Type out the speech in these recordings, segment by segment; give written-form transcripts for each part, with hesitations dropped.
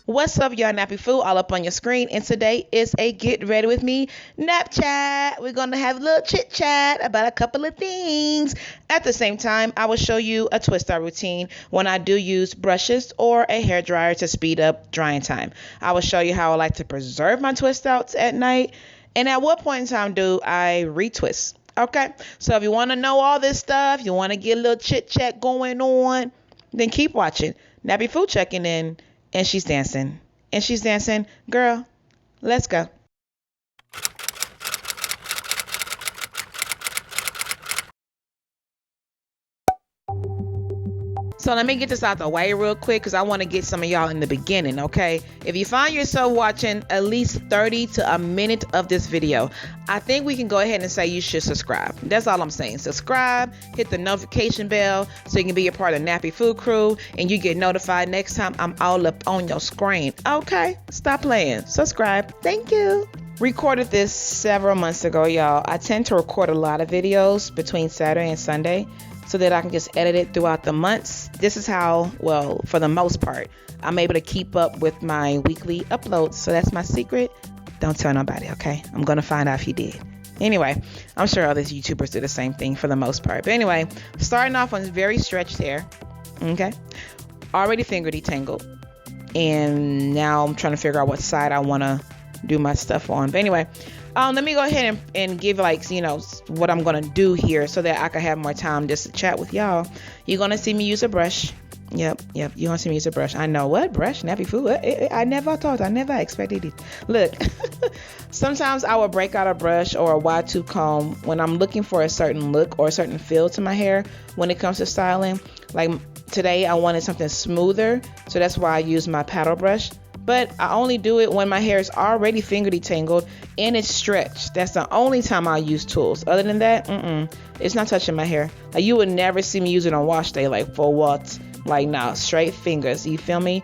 What's up, y'all? NappyFu all up on your screen, and today is a get ready with me nap chat. We're gonna have a little chit chat about a couple of things. At the same time, I will show you a Twistout routine when I do use brushes or a hair dryer to speed up drying time. I will show you how I like to preserve my Twistouts at night, and at what point in time do I retwist. Okay, so if you want to know all this stuff, you want to get a little chit chat going on, then keep watching. NappyFu checking in. And she's dancing. And she's dancing. Girl, let's go. So let me get this out the way real quick because I want to get some of y'all in the beginning, okay? If you find yourself watching at least 30 to a minute of this video, I think we can go ahead and say you should subscribe. That's all I'm saying. Subscribe, hit the notification bell so you can be a part of the NappyFu crew and you get notified next time I'm all up on your screen. Okay, stop playing. Subscribe. Thank you. Recorded this several months ago, y'all. I tend to record a lot of videos between Saturday and Sunday, so that I can just edit it throughout the months. This is how, well, for the most part, I'm able to keep up with my weekly uploads. So that's my secret. Don't tell nobody, okay? I'm going to find out if you did. Anyway, I'm sure other YouTubers do the same thing for the most part. But anyway, starting off on very stretched hair, okay? Already finger detangled. And now I'm trying to figure out what side I want to do my stuff on. But anyway, let me go ahead and give, like, you know, what I'm going to do here so that I can have more time just to chat with y'all. You're going to see me use a brush. Yep. You're going to see me use a brush. I know. What brush? NappyFu? I never thought. I never expected it. Look, sometimes I will break out a brush or a wide tooth comb when I'm looking for a certain look or a certain feel to my hair when it comes to styling. Like today, I wanted something smoother, so that's why I use my paddle brush. But I only do it when my hair is already finger detangled and it's stretched. That's the only time I use tools. Other than that, it's not touching my hair. Like, you would never see me use it on wash day. Like, for what? Like, nah, straight fingers. You feel me?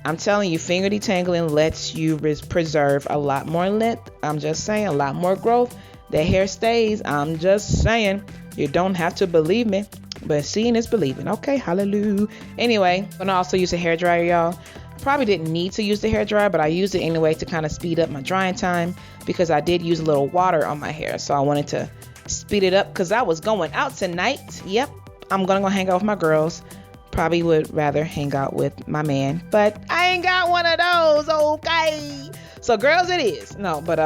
I'm telling you, finger detangling lets you preserve a lot more length. I'm just saying, a lot more growth. The hair stays. I'm just saying. You don't have to believe me, but seeing is believing. Okay, hallelujah. Anyway, I'm gonna also use a hair dryer, y'all. Probably didn't need to use the hair dryer, but I used it anyway to kind of speed up my drying time because I did use a little water on my hair. So I wanted to speed it up because I was going out tonight. Yep, I'm gonna go hang out with my girls. Probably would rather hang out with my man, but I ain't got one of those, okay? So girls it is. No, but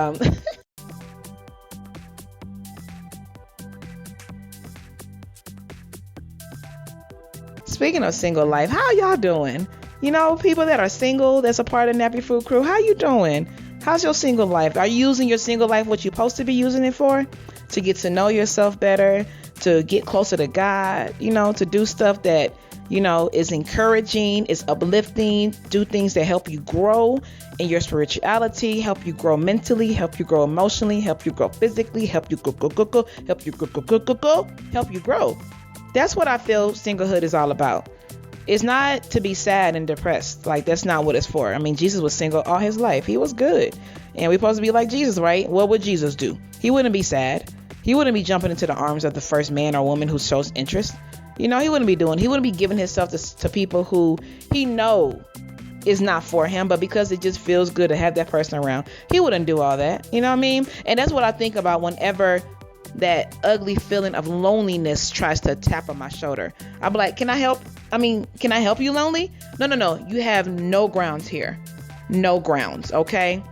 speaking of single life, how y'all doing? You know, people that are single, that's a part of the NappyFu crew, how you doing? How's your single life? Are you using your single life what you're supposed to be using it for? To get to know yourself better, to get closer to God, you know, to do stuff that, you know, is encouraging, is uplifting, do things that help you grow in your spirituality, help you grow mentally, help you grow emotionally, help you grow physically, help you help you grow. That's what I feel singlehood is all about. It's not to be sad and depressed. Like, that's not what it's for. I mean, Jesus was single all his life. He was good. And we're supposed to be like Jesus, right? What would Jesus do? He wouldn't be sad. He wouldn't be jumping into the arms of the first man or woman who shows interest. You know, he wouldn't be giving himself to people who he know is not for him, but because it just feels good to have that person around. He wouldn't do all that. You know what I mean? And that's what I think about whenever that ugly feeling of loneliness tries to tap on my shoulder. I'm like, can I help? Can I help you, lonely? No. You have no grounds here. No grounds, okay?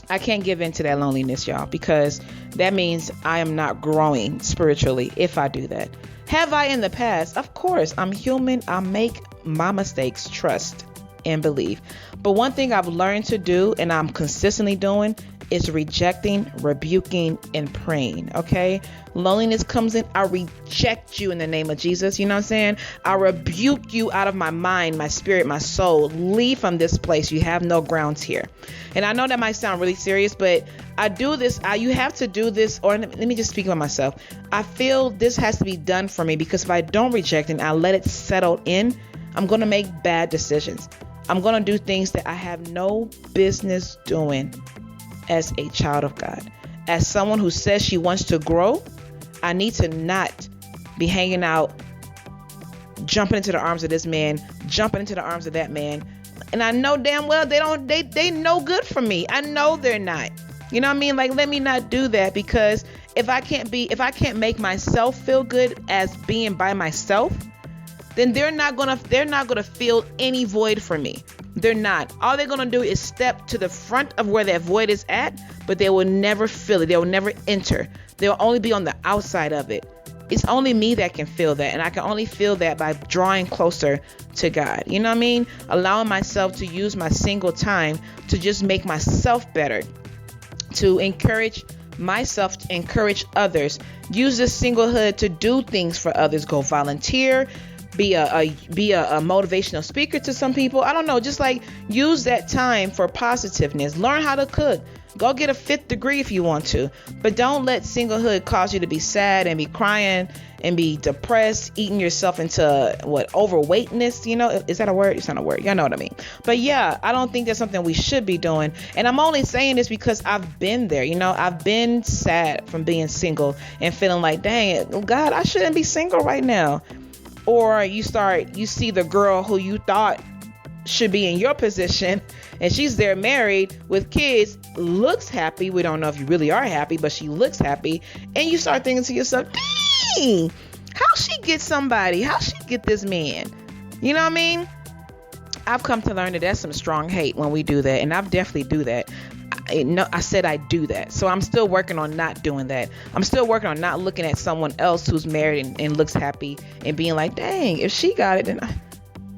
I can't give in to that loneliness, y'all, because that means I am not growing spiritually if I do that. Have I in the past? Of course. I'm human. I make my mistakes. Trust and believe. But one thing I've learned to do, and I'm consistently doing, is rejecting, rebuking, and praying. Okay? Loneliness comes in. I reject you in the name of Jesus. You know what I'm saying? I rebuke you out of my mind, my spirit, my soul. Leave from this place. You have no grounds here. And I know that might sound really serious, but I do this. You have to do this, or let me just speak about myself. I feel this has to be done for me, because if I don't reject it and I let it settle in, I'm going to make bad decisions. I'm going to do things that I have no business doing as a child of God. as someone who says she wants to grow, I need to not be hanging out, jumping into the arms of this man, jumping into the arms of that man. And I know damn well they no good for me. I know they're not. You know what I mean? Like, let me not do that, because if I can't make myself feel good as being by myself, then they're not gonna fill any void for me. They're not. All they're gonna do is step to the front of where that void is at, but they will never fill it. They will never enter. They'll only be on the outside of it. It's only me that can feel that, and I can only feel that by drawing closer to God. You know what I mean? Allowing myself to use my single time to just make myself better, to encourage myself, to encourage others. Use this singlehood to do things for others. Go volunteer. Be a motivational speaker to some people. I don't know. Just like use that time for positiveness. Learn how to cook. Go get a 5th degree if you want to, but don't let singlehood cause you to be sad and be crying and be depressed, eating yourself into overweightness. You know, is that a word? It's not a word. Y'all know what I mean. But yeah, I don't think that's something we should be doing. And I'm only saying this because I've been there. You know, I've been sad from being single and feeling like, dang, God, I shouldn't be single right now. Or you see the girl who you thought should be in your position, and she's there married with kids, looks happy. We don't know if you really are happy, but she looks happy. And you start thinking to yourself, dang, how she get somebody? How she get this man? You know what I mean? I've come to learn that that's some strong hate when we do that. And I've definitely do that. I said I do that. So I'm still working on not doing that. I'm still working on not looking at someone else who's married and looks happy and being like, dang, if she got it, then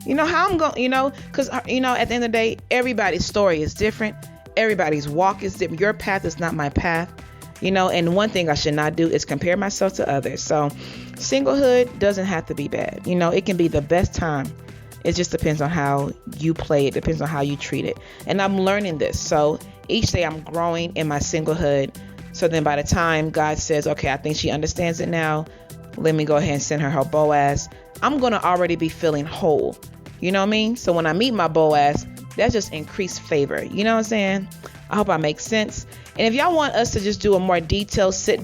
you know how I'm going, you know, because, you know, at the end of the day, everybody's story is different. Everybody's walk is different. Your path is not my path, you know, and one thing I should not do is compare myself to others. So singlehood doesn't have to be bad. You know, it can be the best time. It just depends on how you play it. Depends on how you treat it. And I'm learning this. So each day I'm growing in my singlehood. So then by the time God says, okay, I think she understands it now, let me go ahead and send her Boaz, I'm going to already be feeling whole. You know what I mean? So when I meet my Boaz, that's just increased favor. You know what I'm saying? I hope I make sense. And if y'all want us to just do a more detailed sit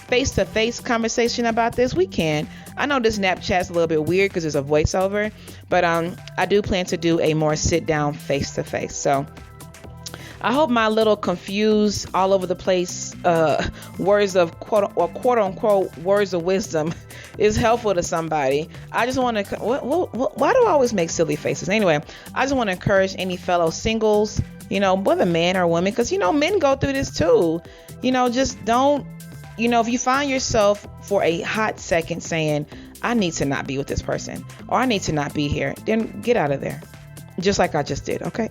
face-to-face conversation about this, we can. I know this Snapchat's a little bit weird because there's a voiceover, but I do plan to do a more sit-down face-to-face. So I hope my little confused, all over the place words of quote unquote words of wisdom is helpful to somebody. I just want to, why do I always make silly faces? Anyway, I just want to encourage any fellow singles, you know, whether man or woman, because, you know, men go through this too. You know, just don't, you know, if you find yourself for a hot second saying, I need to not be with this person, or I need to not be here, then get out of there. Just like I just did, okay?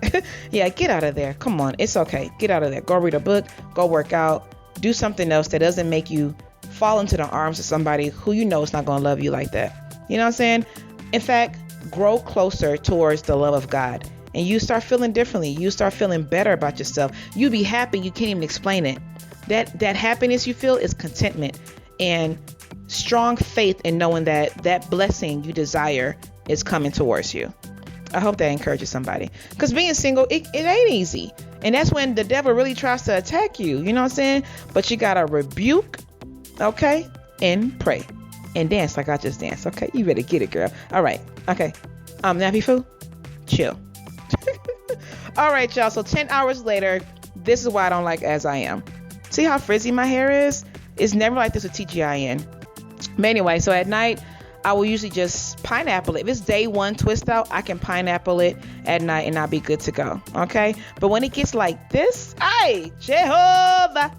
Yeah, get out of there. Come on, it's okay. Get out of there. Go read a book, go work out, do something else that doesn't make you fall into the arms of somebody who you know is not going to love you like that. You know what I'm saying? In fact, grow closer towards the love of God, and you start feeling differently. You start feeling better about yourself. You be happy. You can't even explain it. That happiness you feel is contentment and strong faith in knowing that that blessing you desire is coming towards you. I hope that encourages somebody, because being single, it ain't easy. And that's when the devil really tries to attack you. You know what I'm saying? But you got to rebuke, okay, and pray and dance like I just danced. Okay, you better get it, girl. All right. Okay. NappyFu, chill. All right, y'all. So 10 hours later, this is why I don't like As I Am. See how frizzy my hair is? It's never like this with TGIN. But anyway, so at night, I will usually just pineapple it. If it's day one twist out, I can pineapple it at night and I'll be good to go. Okay. But when it gets like this, ay, Jehovah.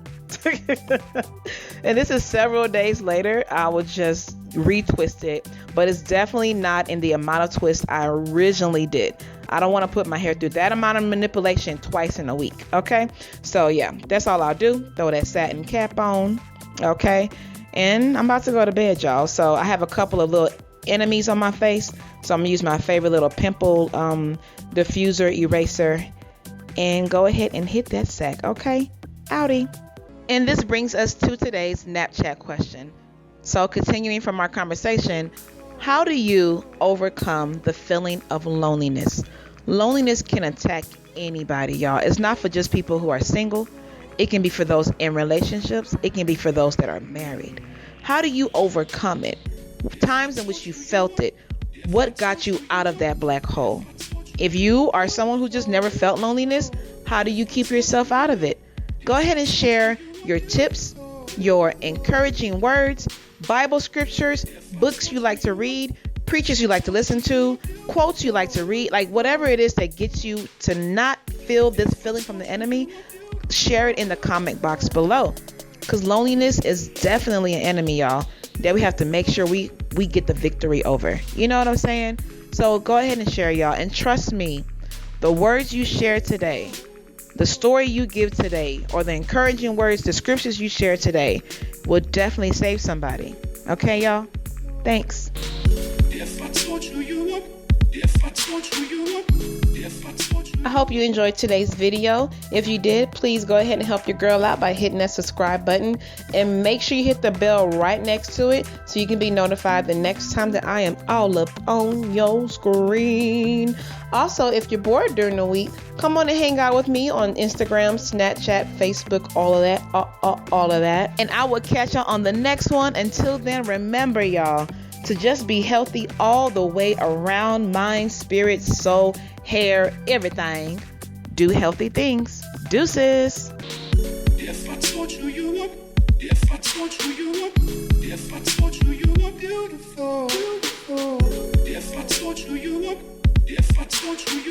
And this is several days later, I will just retwist it. But it's definitely not in the amount of twist I originally did. I don't want to put my hair through that amount of manipulation twice in a week. Okay. So yeah, that's all I'll do. Throw that satin cap on. Okay. And I'm about to go to bed, y'all. So I have a couple of little enemies on my face. So I'm going to use my favorite little pimple diffuser eraser and go ahead and hit that sack. Okay. Outie. And this brings us to today's Snapchat question. So continuing from our conversation, how do you overcome the feeling of loneliness? Loneliness can attack anybody, y'all. It's not for just people who are single. It can be for those in relationships. It can be for those that are married. How do you overcome it? Times in which you felt it. What got you out of that black hole? If you are someone who just never felt loneliness, how do you keep yourself out of it? Go ahead and share your tips, your encouraging words, Bible scriptures, books you like to read, preachers you like to listen to, quotes you like to read, like whatever it is that gets you to not feel this feeling from the enemy. Share it in the comment box below, because loneliness is definitely an enemy, y'all, that we have to make sure we get the victory over. You know what I'm saying? So go ahead and share, y'all, and trust me, the words you share today, the story you give today, or the encouraging words, the scriptures you share today will definitely save somebody. Okay, y'all? Thanks. If I told you you up, if I told you you up, if I told you. I hope you enjoyed today's video. If you did, please go ahead and help your girl out by hitting that subscribe button, and make sure you hit the bell right next to it so you can be notified the next time that I am all up on your screen. Also, if you're bored during the week, come on and hang out with me on Instagram, Snapchat, Facebook, all of that. And I will catch y'all on the next one. Until then, remember, y'all, to just be healthy all the way around, mind, spirit, soul, hair, everything. Do healthy things. Deuces. If I told you you up, if I told you you up, if I told you you up, beautiful, beautiful. If I told you you up, if I told you you